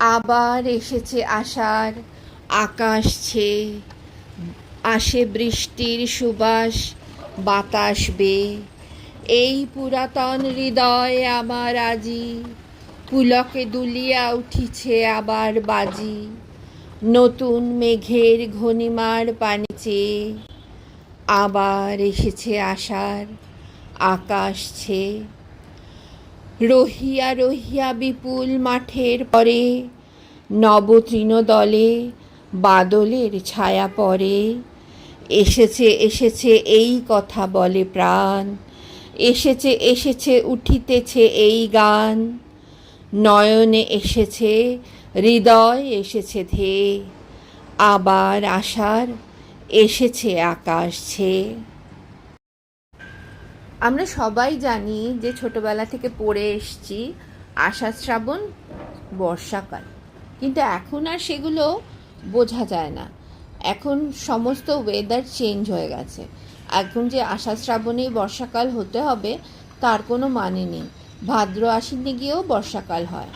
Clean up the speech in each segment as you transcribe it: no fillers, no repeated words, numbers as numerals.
আবার এসেছে আষাঢ়, আকাশ ছেয়ে আসে বৃষ্টির সুবাস বাতাস বেয়ে। এই পুরাতন হৃদয় আমার আজি পুলকে দুলিয়া উঠিছে আবার বাজি। নতুন মেঘের ঘনিমার পানে চেয়ে আবার এসেছে আষাঢ়, আকাশ ছেয়ে। রহিয়া রহিয়া বিপুল মাঠের পরে নবতৃণ দলে বাদলের ছায়া পড়ে। এসেছে এসেছে এই কথা বলে প্রাণ, এসেছে এসেছে উঠিতেছে এই গান। নয়নে এসেছে হৃদয় এসেছে ধেয়ে আবার আষাঢ়, এসেছে আকাশ ছেয়ে। আমরা সবাই জানি যে ছোটবেলা থেকে পড়ে এসছি আষাঢ় শ্রাবণ বর্ষাকাল, কিন্তু এখন আর সেগুলো বোঝা যায় না। এখন সমস্ত ওয়েদার চেঞ্জ হয়ে গেছে। এখন যে আষাঢ় শ্রাবণেই বর্ষাকাল হতে হবে তার কোনো মানে নেই। ভাদ্র আশ্বিনে গিয়েও বর্ষাকাল হয়।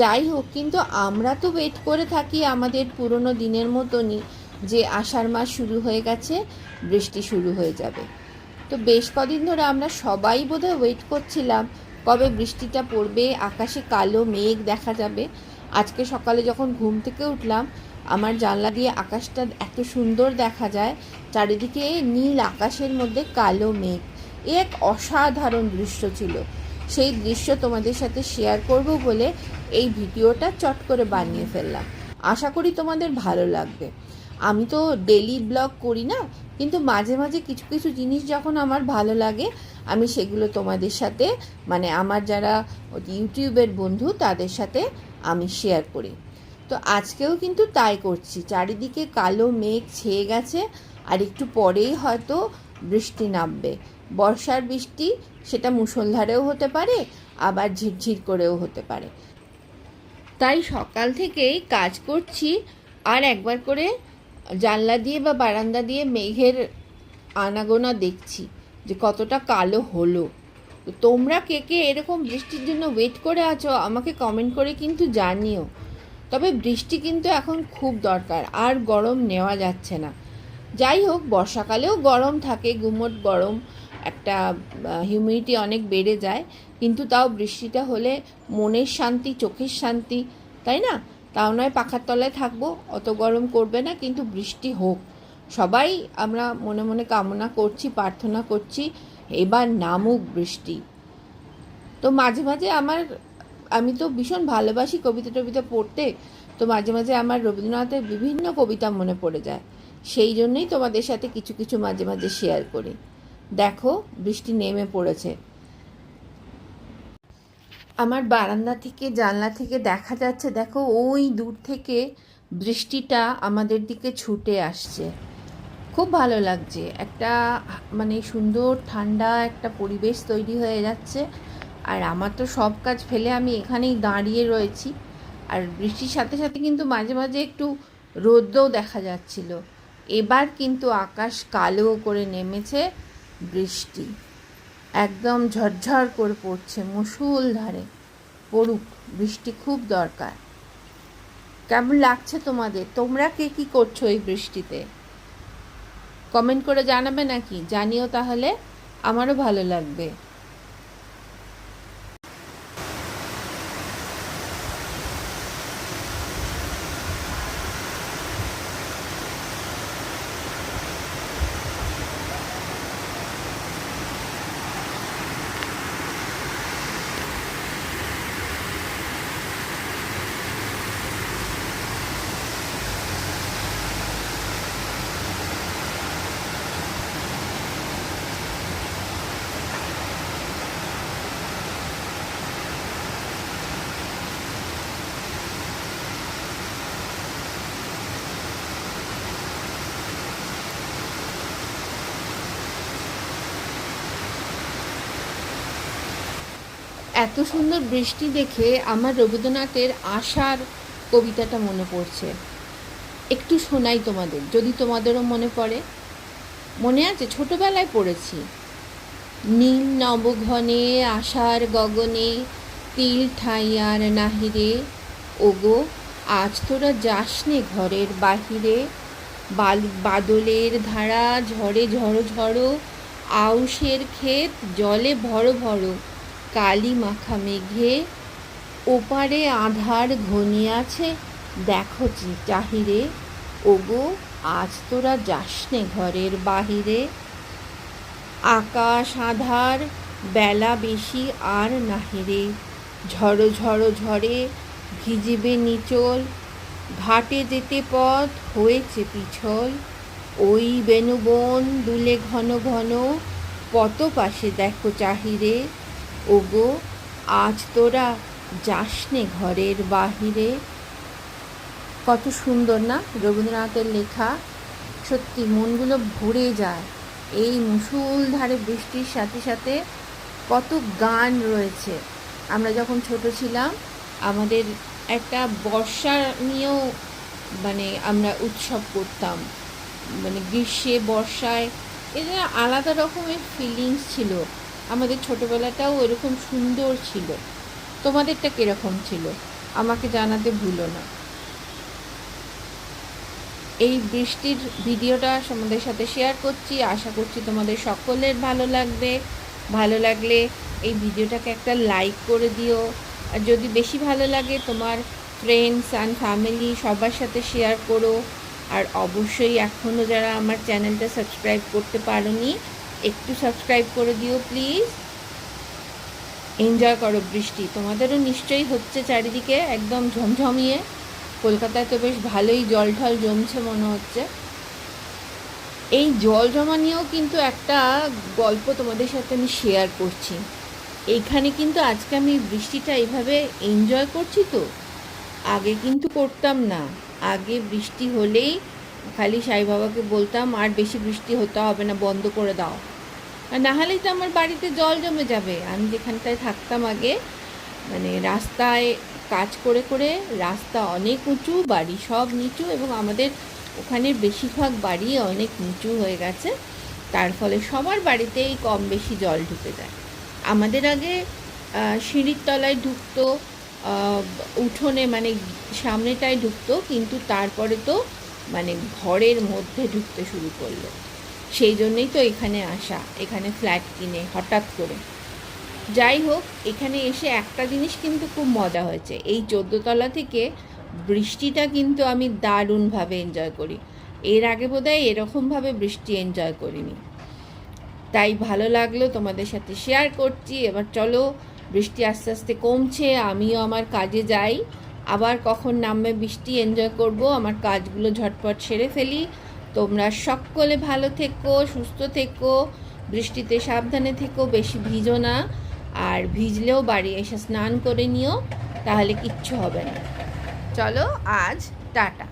যাই হোক, কিন্তু আমরা তো ওয়েট করে থাকি আমাদের পুরনো দিনের মতনই, যে আষাঢ় মাস শুরু হয়ে গেছে, বৃষ্টি শুরু হয়ে যাবে। তো বেশ কদিন ধরে আমরা সবাই বোধহয় ওয়েট করছিলাম কবে বৃষ্টিটা পড়বে, আকাশে কালো মেঘ দেখা যাবে। আজকে সকালে যখন ঘুম থেকে উঠলাম, আমার জানলা দিয়ে আকাশটা এত সুন্দর দেখা যায়, চারিদিকে নীল আকাশের মধ্যে কালো মেঘ। এ এক অসাধারণ দৃশ্য ছিল। সেই দৃশ্য তোমাদের সাথে শেয়ার করব বলে এই ভিডিওটা চট করে বানিয়ে ফেললাম। আশা করি তোমাদের ভালো লাগবে। আমি তো ডেলি ব্লগ করি না, কিন্তু মাঝে মাঝে কিছু কিছু জিনিস যখন আমার ভালো লাগে আমি সেগুলো তোমাদের সাথে, মানে আমার যারা ইউটিউবের বন্ধু তাদের সাথে আমি শেয়ার করি। তো আজকেও কিন্তু তাই করছি। চারিদিকে কালো মেঘ ছেয়ে গেছে, আর একটু পরেই হয়তো বৃষ্টি নামবে। বর্ষার বৃষ্টি, সেটা মুষলধারেও হতে পারে, আবার ঝিরঝির করেও হতে পারে। তাই সকাল থেকেই কাজ করছি, আর একবার করে জানলা দিয়ে বা বারান্দা দিয়ে মেঘের আনাগোনা দেখছি যে কতটা কালো হলো। তো তোমরা কে কে এরকম বৃষ্টির জন্য ওয়েট করে আছো আমাকে কমেন্ট করে কিন্তু জানিও। তবে বৃষ্টি কিন্তু এখন খুব দরকার, আর গরম নেওয়া যাচ্ছে না। যাই হোক, বর্ষাকালেও গরম থাকে, গুমোট গরম, একটা হিউমিডিটি অনেক বেড়ে যায়, কিন্তু তাও বৃষ্টিটা হলে মনের শান্তি, চোখের শান্তি, তাই না? তাও নয় পাখার তলায় থাকবো, অত গরম করবে না, কিন্তু বৃষ্টি হোক। সবাই আমরা মনে মনে কামনা করছি, প্রার্থনা করছি এবার নামুক বৃষ্টি। তো মাঝে মাঝে আমি তো ভীষণ ভালোবাসি কবিতা টবিতা পড়তে, তো মাঝে মাঝে আমার রবীন্দ্রনাথের বিভিন্ন কবিতা মনে পড়ে যায়। সেই জন্যই তোমাদের সাথে কিছু কিছু মাঝে মাঝে শেয়ার করি। দেখো বৃষ্টি নেমে পড়েছে। আমার বারান্দা থেকে, জানলা থেকে দেখা যাচ্ছে, দেখো ওই দূর থেকে বৃষ্টিটা আমাদের দিকে ছুটে আসছে। খুব ভালো লাগছে, একটা মানে সুন্দর ঠান্ডা একটা পরিবেশ তৈরি হয়ে যাচ্ছে। আর আমার তো সব কাজ ফেলে আমি এখানেই দাঁড়িয়ে রয়েছি। আর বৃষ্টির সাথে সাথে কিন্তু মাঝে মাঝে একটু রোদও দেখা যাচ্ছিল। এবার কিন্তু আকাশ কালো করে নেমেছে, বৃষ্টি একদম ঝরঝর করে পড়ছে, মুষলধারে পড়ুক, বৃষ্টি খুব দরকার। কেমন লাগছে তোমাদের? তোমরা কে কী করছো এই বৃষ্টিতে? কমেন্ট করে জানাবে নাকি? জানিও, তাহলে আমারও ভালো লাগবে। এত সুন্দর বৃষ্টি দেখে আমার রবীন্দ্রনাথের আশার কবিতাটা মনে পড়ছে। একটু শোনাই তোমাদের, যদি তোমাদেরও মনে পড়ে। মনে আছে, ছোটবেলায় পড়েছি। নীল নবঘনে আশার গগনে তিল ঠাঁই আর নাহিরে, ওগো আজ তোরা যাসনে ঘরের বাহিরে, বাদলের ধারা ঝড়ে ঝড়ো ঝড়ো, আউশের ক্ষেত জলে ভরো ভরো, কালি মাখা মেঘে ওপারে আধার ঘনিয়াছে, দেখো চাহিরে। ওগো আজ তোরা যাসনে ঘরের বাহিরে, আকাশ আধার বেলা বেশি আর নাহিরে, ঝড়ো ঝড়ো ঝড়ে ভিজিবে নিচল, ঘাটে যেতে পথ হয়েছে পিছল, ওই বেণুবন দুলে ঘন ঘন, পত পাশে দেখো চাহিরে। ওগো আজ তোরা যাসনে ঘরের বাহিরে। কত সুন্দর না রবীন্দ্রনাথের লেখা, সত্যি মনগুলো ভরে যায়। এই মুষলধারে বৃষ্টির সাথে সাথে কত গান রয়েছে। আমরা যখন ছোট ছিলাম আমাদের একটা বর্ষা নিয়েও মানে আমরা উৎসব করতাম, মানে গ্রীষ্মে বর্ষায় এটা আলাদা রকমের ফিলিংস ছিল। আমাদের ছোটোবেলাটাও এরকম সুন্দর ছিল। তোমাদেরটা কীরকম ছিল আমাকে জানাতে ভুলো না। এই বৃষ্টির ভিডিওটা তোমাদের সাথে শেয়ার করছি, আশা করছি তোমাদের সকলের ভালো লাগবে। ভালো লাগলে এই ভিডিওটাকে একটা লাইক করে দিও, আর যদি বেশি ভালো লাগে তোমার ফ্রেন্ডস অ্যান্ড ফ্যামিলি সবার সাথে শেয়ার করো। আর অবশ্যই এখনও যারা আমার চ্যানেলটা সাবস্ক্রাইব করতে পারোনি একটু সাবস্ক্রাইব করে দিও প্লিজ। এনজয় করো বৃষ্টি, তোমাদেরও নিশ্চয়ই হচ্ছে চারিদিকে একদম ঝমঝমিয়ে। কলকাতায় তো বেশ ভালোই জল ঠল জমছে মনে হচ্ছে। এই জল জমা নিয়েও কিন্তু একটা গল্প তোমাদের সাথে আমি শেয়ার করছি। এইখানে কিন্তু আজকে আমি বৃষ্টিটা এইভাবে এনজয় করছি, তো আগে কিন্তু করতাম না। আগে বৃষ্টি হলেই খালি সাই বাবাকে বলতাম আর বেশি বৃষ্টি হতে হবে না, বন্ধ করে দাও, আর না হলেই তো আমার বাড়িতে জল জমে যাবে। আমি যেখানটায় থাকতাম আগে, মানে রাস্তায় কাজ করে করে রাস্তা অনেক উঁচু, বাড়ি সব নিচু, এবং আমাদের ওখানের বেশিরভাগ বাড়ি অনেক নিচু হয়ে গেছে। তার ফলে সবার বাড়িতেই কম বেশি জল ঢুকে যায়। আমাদের আগে সিঁড়ির তলায় ঢুকতো, উঠোনে মানে সামনেটায় ঢুকতো, কিন্তু তারপরে তো মানে ঘরের মধ্যে ঢুকতে শুরু করলো। সেই জন্যই তো এখানে আসা, এখানে ফ্ল্যাট কিনে হঠাৎ করে। যাই হোক, এখানে এসে একটা জিনিস কিন্তু খুব মজা হয়েছে, এই 14 তলা থেকে বৃষ্টিটা কিন্তু আমি দারুণভাবে এনজয় করি। এর আগে বোধহয় এরকমভাবে বৃষ্টি এনজয় করিনি, তাই ভালো লাগলো তোমাদের সাথে শেয়ার করছি। এবার চলো, বৃষ্টি আস্তে আস্তে কমছে, আমিও আমার কাজে যাই। আবার কখন নামবে বৃষ্টি এনজয় করব, আমার কাজগুলো ঝটপট সেরে ফেলি। তোমরা সকলে ভালো থেকো, সুস্থ থেকো, বৃষ্টিতে সাবধানে থেকো, বেশি ভিজো না, আর ভিজলেও বাড়ি এসে স্নান করে নিও, তাহলে কিচ্ছু হবে না। চলো আজ টাটা।